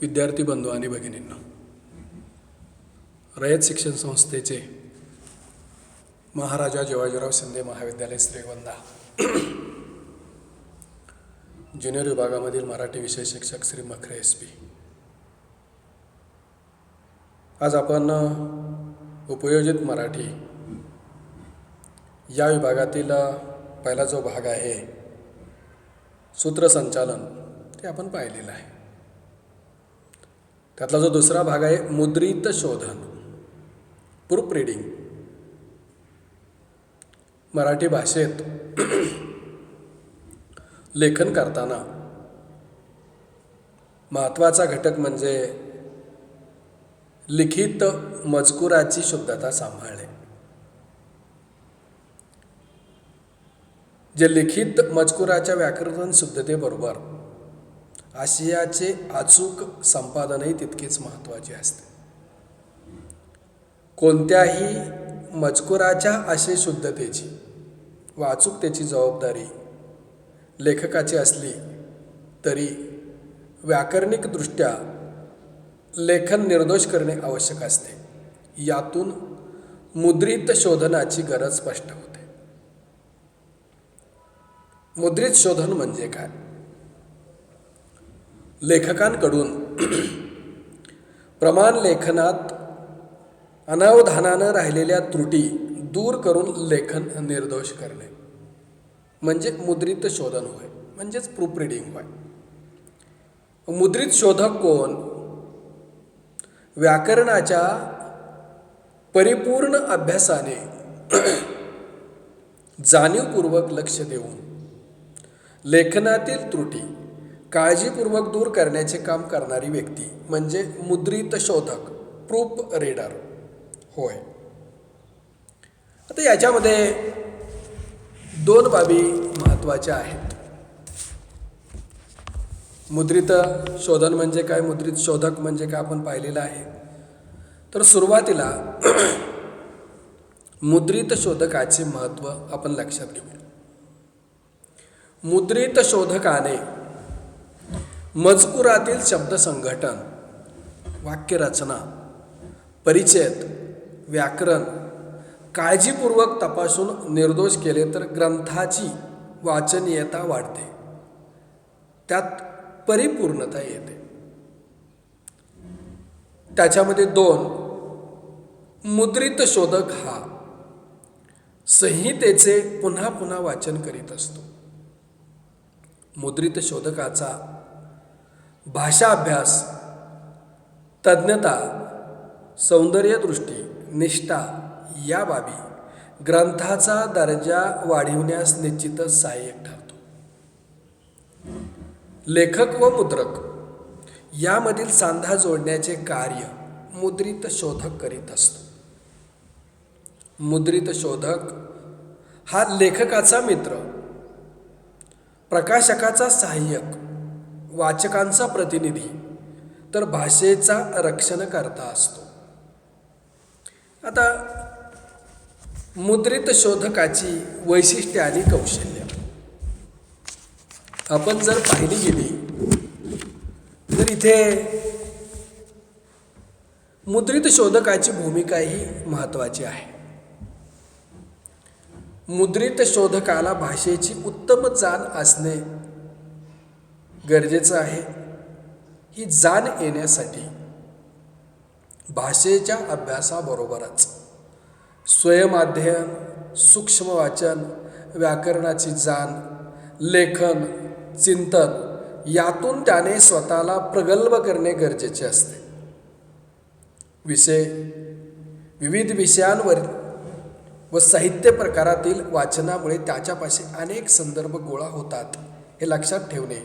विद्यार्थी बंधू आणि भगिनींनो, रयत शिक्षण संस्थेचे महाराजा जेवाजीराव शिंदे महाविद्यालय श्रीगोंदा ज्युनियर विभागामधील मराठी विषय शिक्षक श्री मखरे SP। आज आपण उपयोजित मराठी या विभागातील पहिला जो भाग आहे सूत्रसंचालन ते आपण पाहिलेलं आहे। त्यातला जो दुसरा भाग आहे मुद्रित शोधन, प्रूफ रीडिंग। मराठी भाषेत लेखन करताना महत्त्वाचा घटक म्हणजे लिखित मजकुराची शुद्धता सांभाळणे। जे लिखित मजकुराच्या व्याकरण शुद्धतेबरोबर आशयाचे अचूक संपादनही तितकेच महत्त्वाचे असते। कोणत्याही मजकुराच्या आशय शुद्धतेची व अचूकतेची जबाबदारी लेखकाची असली तरी व्याकरणिकदृष्ट्या लेखन निर्दोष करणे आवश्यक असते। यातून मुद्रित शोधनाची गरज स्पष्ट होते। मुद्रित शोधन म्हणजे काय? लेखकांकडून प्रमाण लेखनात अनावधानानं राहिलेल्या त्रुटी दूर करून लेखन निर्दोष करणे म्हणजे मुद्रित शोधन होय, म्हणजेच प्रूफ रीडिंग होय। मुद्रित शोधक कोण? व्याकरणाच्या परिपूर्ण अभ्यासाने जाणीवपूर्वक लक्ष देऊन लेखनातील त्रुटी काळजीपूर्वक दूर करण्याचे काम करणारी व्यक्ती म्हणजे मुद्रित शोधक, प्रूफ रीडर होय। आता याच्यामध्ये दोन बाबी महत्त्वाच्या आहेत। मुद्रित शोधन म्हणजे काय, मुद्रित शोधक म्हणजे काय आपण पाहिलेलं आहे। तर सुरुवातीला मुद्रित शोधकाचे महत्त्व आपण लक्षात घेऊया। मुद्रित शोधकाने मजकुरातील शब्दसंघटन, वाक्यरचना, परिच्छेद, व्याकरण काळजीपूर्वक तपासून निर्दोष केले तर ग्रंथाची वाचनीयता वाढते, त्यात परिपूर्णता येते। त्याच्यामध्ये दोन, मुद्रित शोधक हा संहितेचे पुन्हा पुन्हा वाचन करीत असतो। मुद्रित शोधकाचा भाषा अभ्यास, तज्ञता, सौंदर्यदृष्टी, निष्ठा या बाबी ग्रंथाचा दर्जा वाढविण्यास निश्चितच सहाय्यक ठरतो। लेखक व मुद्रक यामधील सांधा जोडण्याचे कार्य मुद्रित शोधक करीत असतो। मुद्रित शोधक हा लेखकाचा मित्र, प्रकाशकाचा सहाय्यक, वाचकांचा प्रतिनिधी तर भाषेचा रक्षणकर्ता असतो। आता मुद्रित शोधकाची वैशिष्ट्ये आणि कौशल्य आपण जर पाहिली गेली तर इथे मुद्रित शोधकाची भूमिका ही महत्त्वाची आहे। मुद्रित शोधकाला भाषेची उत्तम जाण असणे गरजेचं आहे। ही जाण येण्यासाठी भाषेच्या अभ्यासाबरोबरच स्वयमाध्ययन, सूक्ष्म वाचन, व्याकरणाची जाण, लेखन, चिंतन यातून त्याने स्वतःला प्रगल्भ करणे गरजेचे असते। विविध विषयांवर व साहित्य प्रकारातील वाचनामुळे त्याच्यापाशी अनेक संदर्भ गोळा होतात हे लक्षात ठेवणे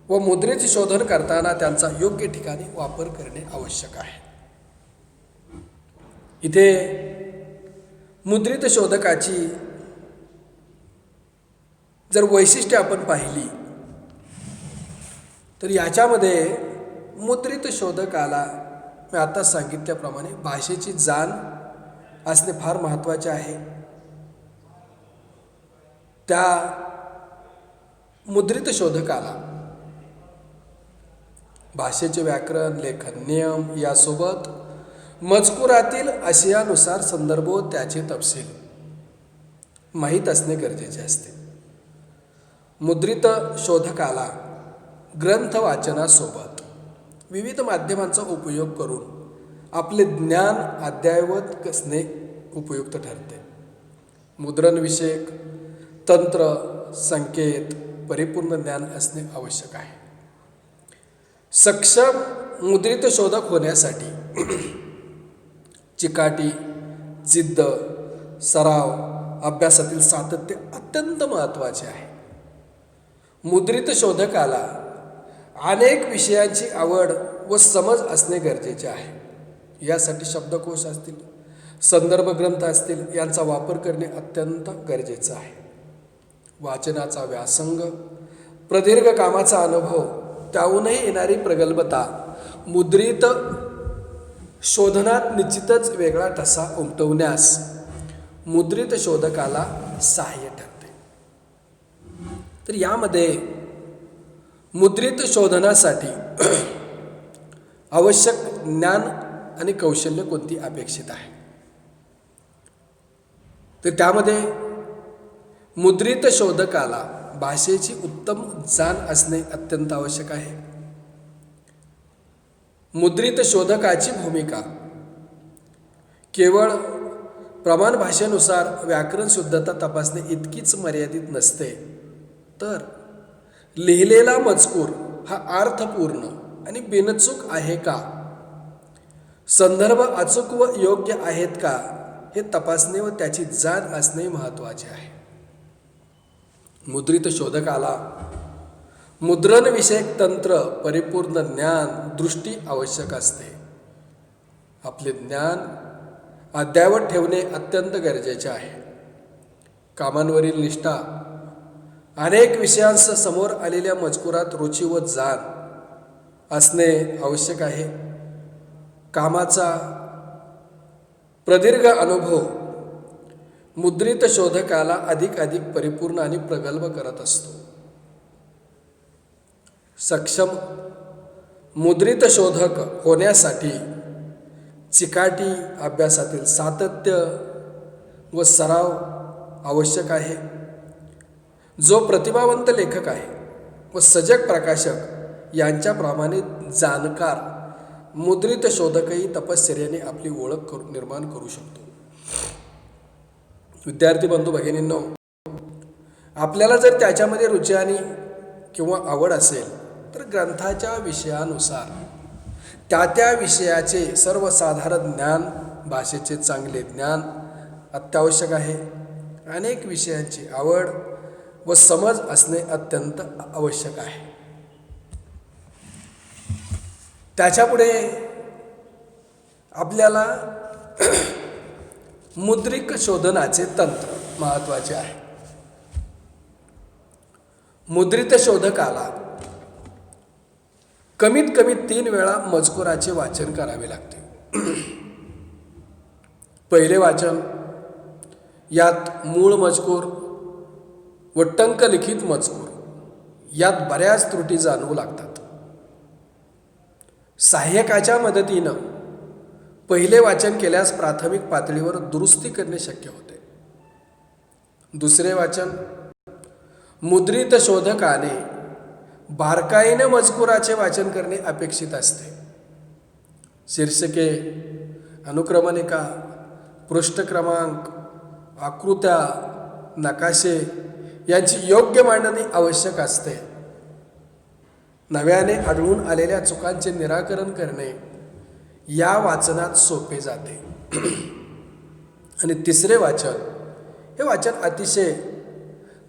व मुद्रित शोधन करताना त्यांचा योग्य ठिकाणी वापर करणे आवश्यक आहे। इथे मुद्रित शोधकाची जर वैशिष्ट्ये आपण पाहिली तर याच्यामध्ये मुद्रित शोधकाला मी आता सांगितल्याप्रमाणे भाषेची जाण असणे फार महत्त्वाचे आहे। त्या मुद्रित शोधकाला भाषेचे व्याकरण, लेखन नियम यासोबत मजकुरातील आशयानुसार संदर्भ व त्याचे तपशील माहीत असणे गरजेचे असते. मुद्रित शोधकाला ग्रंथ वाचनासोबत विविध माध्यमांचा उपयोग करून आपले ज्ञान अद्ययावत असणे उपयुक्त ठरते. मुद्रणविषयक तंत्र, संकेत, परिपूर्ण ज्ञान असणे आवश्यक आहे. सक्षम मुद्रित शोधक होण्यासाठी चिकाटी, जिद्द, सराव, अभ्यासातील सातत्य अत्यंत महत्त्वाचे आहे. मुद्रित शोधकाला अनेक विषयांची आवड व समज असणे गरजेचे आहे. यासाठी शब्दकोश असतील, संदर्भ ग्रंथ असतील यांचा वापर करणे अत्यंत गरजेचं आहे. वाचनाचा व्यासंग, प्रदीर्घ कामाचा अनुभव, त्याहूनही येणारी प्रगल्भता मुद्रित शोधनात निश्चितच वेगळा ठसा उमटवण्यास मुद्रित शोधकाला सहाय्य ठरते. तर यामध्ये मुद्रित शोधनासाठी आवश्यक ज्ञान आणि कौशल्य कोणती अपेक्षित आहे? तर त्यामध्ये मुद्रित शोधकाला भाषेची उत्तम जाण असणे अत्यंत आवश्यक आहे. मुद्रित शोधकाची भूमिका केवळ प्रमाण भाषेनुसार व्याकरण शुद्धता तपासणे इतकीच मर्यादित नसते, तर लिहिलेला मजकूर हा अर्थपूर्ण आणि बिनचूक आहे का, संदर्भ अचूक व योग्य आहेत का हे तपासणे व त्याची जाण असणे महत्त्वाचे आहे. मुद्रित शोधकाला मुद्रणविषयक तंत्र, परिपूर्ण ज्ञान, दृष्टी आवश्यक असते. आपले ज्ञान अद्ययावत ठेवणे अत्यंत गरजेचे आहे. कामांवरील निष्ठा, अनेक विषयांसह समोर आलेल्या मजकुरात रुची व जाण असणे आवश्यक आहे. कामाचा प्रदीर्घ अनुभव मुद्रित शोधकाला अधिक परिपूर्ण आणि प्रगल्भ करत असतो. सक्षम मुद्रित शोधक होण्यासाठी चिकाटी, अभ्यासातील सातत्य व सराव आवश्यक आहे. जो प्रतिभावंत लेखक आहे व सजग प्रकाशक यांच्याप्रमाणे जाणकार मुद्रित शोधकही तपश्चर्याने आपली ओळख निर्माण करू शकतो. विद्यार्थी बंधू भगिनींनो, आपल्याला जर त्याच्यामध्ये रुची आणि किंवा आवड असेल तर ग्रंथाच्या विषयानुसार त्या विषयाचे सर्वसाधारण ज्ञान, भाषेचे चांगले ज्ञान अत्यावश्यक आहे. अनेक विषयांची आवड व समज असणे अत्यंत आवश्यक आहे. त्याच्यापुढे आपल्याला मुद्रित शोधनाचे तंत्र महत्त्वाचे आहे. मुद्रित शोधकाला कमीत कमी 3 वेळा मजकुराचे वाचन करावे लागते. पहिले वाचन, यात मूळ मजकूर व टंक लिखित मजकूर यात बऱ्याच त्रुटी जाणवू लागतात. सहाय्यकाच्या मदतीनं पहिले वाचन केल्यास प्राथमिक पातळीवर दुरुस्ती करणे शक्य होते. दुसरे वाचन, मुद्रित शोधकाने बारकाईने मजकुराचे वाचन करणे अपेक्षित असते. शीर्षके, अनुक्रमणिका, पृष्ठ क्रमांक, आकृत्या, नकाशे यांची योग्य मांडणी आवश्यक असते. नव्याने आढळून आलेल्या चुकांचे निराकरण करणे या वाचनात सोपे जाते. आणि तिसरे वाचन, हे वाचन अतिशय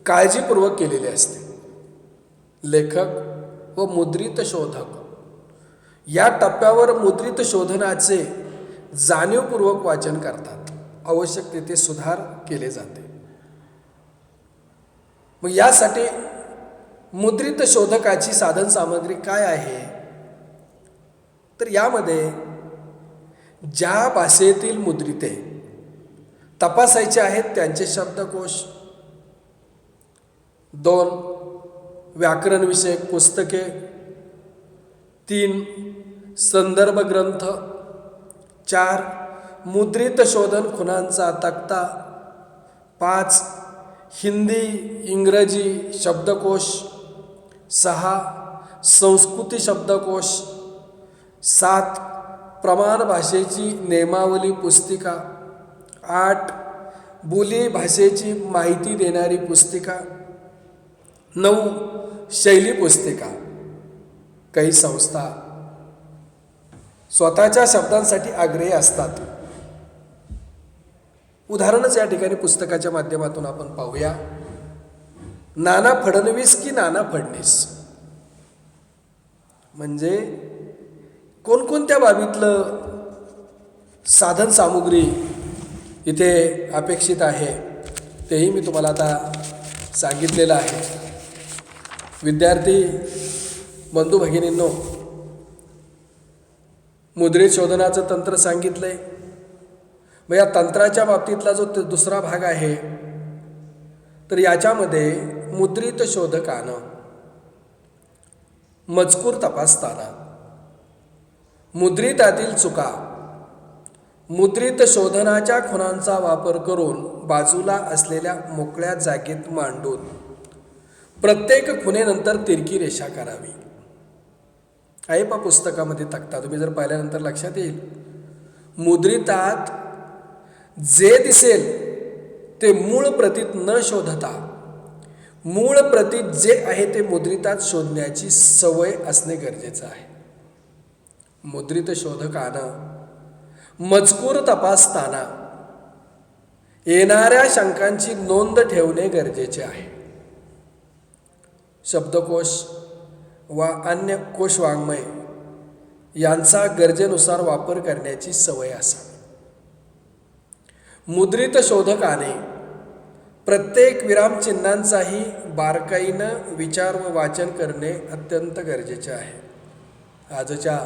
काळजीपूर्वक केलेले असते. लेखक व मुद्रित शोधक या टप्प्यावर मुद्रित शोधनाचे जाणीवपूर्वक वाचन करतात. आवश्यक तेथे सुधार केले जाते. मग यासाठी मुद्रित शोधकाची साधन सामग्री काय आहे? तर यामध्ये ज्या भाषेतील मुद्रिते तपासायचे आहेत त्यांचे शब्दकोश, 2 व्याकरणविषयक पुस्तके, 3. संदर्भ ग्रंथ. 4. मुद्रित शोधन खुणांचा तक्ता. 5. हिंदी इंग्रजी शब्दकोश. 6. संस्कृती शब्दकोश. 7. प्रमाण भाषेची नियमावली पुस्तिका. 8. बोली भाषेची माहिती देणारी पुस्तिका. 9. शैली पुस्तिका. काही संस्था स्वतःच्या शब्दांसाठी आग्रही असतात. उदाहरणच या ठिकाणी पुस्तकाच्या माध्यमातून आपण पाहूया. नाना फडणवीस की नाना फडणीस, म्हणजे कोणकोणत्या बाबीतलं साधन सामुग्री इथे अपेक्षित आहे तेही मी तुम्हाला आता सांगितलेलं आहे. विद्यार्थी बंधू भगिनींनो, मुद्रित शोधनाचं तंत्र सांगितलंय. मग या तंत्राच्या बाबतीतला जो दुसरा भाग आहे, तर याच्यामध्ये मुद्रित शोधकानं मजकूर तपासताना मुद्रितातील चुका मुद्रित शोधनाच्या खुणांचा वापर करून बाजूला असलेल्या मोकळ्या जागेत मांडून प्रत्येक खुणेनंतर तिरकी रेषा करावी. आहे पा पुस्तकामध्ये तक्ता, तुम्ही जर पाहिल्यानंतर लक्षात येईल. मुद्रितात जे दिसेल ते मूळ प्रतीत न शोधता मूळ प्रतीत जे आहे ते मुद्रितात शोधण्याची सवय असणे गरजेचं आहे. मुद्रित शोधकानं मजकूर तपासताना येणाऱ्या शंकांची नोंद ठेवणे गरजेचे आहे. शब्दकोश वा अन्य कोशवाङ्मय यांचा गरजेनुसार वापर करण्याची सवय असावी. मुद्रित शोधकाने प्रत्येक विरामचिन्हांचाही बारकाईनं विचार व वाचन करणे अत्यंत गरजेचे आहे. आजच्या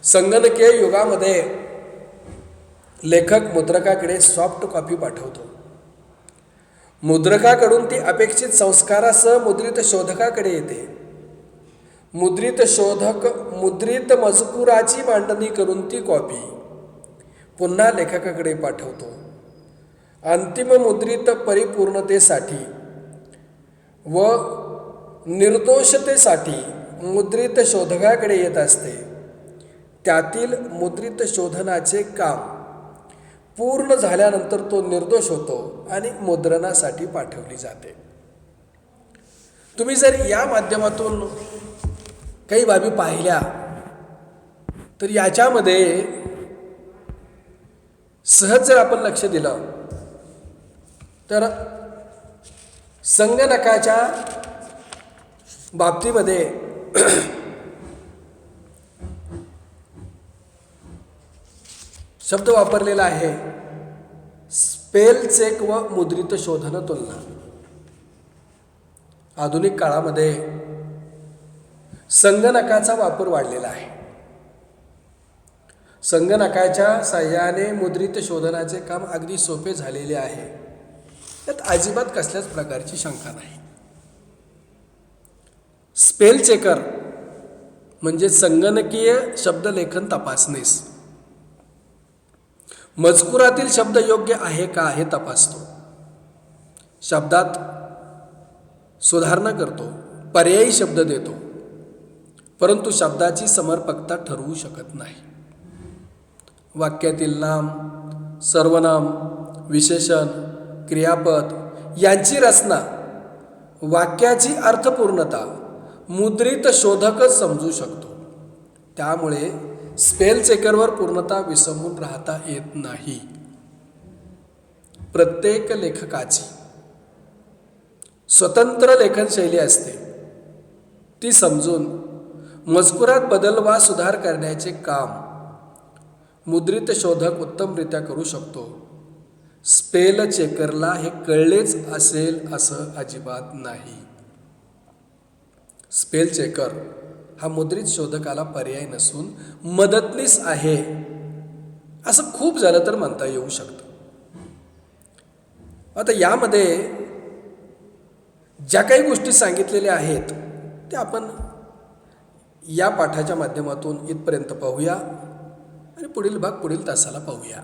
संगणकीय युगामध्ये लेखक मुद्रकाकडे सॉफ्ट कॉपी पाठवतो. मुद्रकाकडून ती अपेक्षित संस्कारासह मुद्रित शोधकाकडे येते. मुद्रित शोधक मुद्रित मजकुराची मांडणी करून ती कॉपी पुन्हा लेखकाकडे पाठवतो. अंतिम मुद्रित परिपूर्णतेसाठी व निर्दोषतेसाठी मुद्रित शोधकाकडे येत असते. त्यातील मुद्रित शोधनाचे काम पूर्ण झाल्यानंतर तो निर्दोष होतो आणि मुद्रणासाठी पाठवली जाते. तुम्ही जर या माध्यमातून काही बाबी पाहिल्या तर याच्यामध्ये सहज जर आपण लक्ष दिलं तर संगणकाच्या बाबतीमध्ये शब्द वापरलेला आहे स्पेल चेक व मुद्रित शोधन तुलना. आधुनिक काळामध्ये संगणकाचा वापर वाढलेला आहे. संगणकाच्या साहाय्याने मुद्रित शोधनाचे काम अगदी सोपे झालेले आहे. त्यात अजिबात कसल्याच प्रकारची शंका नाही. स्पेल चेकर म्हणजे संगणकीय शब्दलेखन तपासणीस मजकुरातील शब्द योग्य आहे का हे तपासतो. शब्दात सुधारणा करतो, पर्यायी शब्द देतो, परंतु शब्दाची समर्पकता ठरवू शकत नाही. वाक्यातील नाम, सर्वनाम, विशेषण, क्रियापद यांची रचना, वाक्याची अर्थपूर्णता मुद्रित शोधकच समजू शकतो. त्यामुळे स्पेल चेकरवर पूर्णतः विसंबून राहता येत नाही. प्रत्येक लेखकाची स्वतंत्र लेखनशैली असते. ती समजून मजकुरात बदल वा सुधार करण्याचे काम मुद्रित शोधक उत्तमरित्या करू शकतो. स्पेल चेकरला हे कळलेच असेल असं अजिबात नाही. स्पेल चेकर हा मुद्रित शोधकाला पर्याय नसून मदतनीस आहे असं खूप झालं तर म्हणता येऊ शकतं. आता यामध्ये ज्या काही गोष्टी सांगितलेल्या आहेत त्या आपण या पाठाच्या माध्यमातून इथपर्यंत पाहूया आणि पुढील भाग पुढील तासाला पाहूया.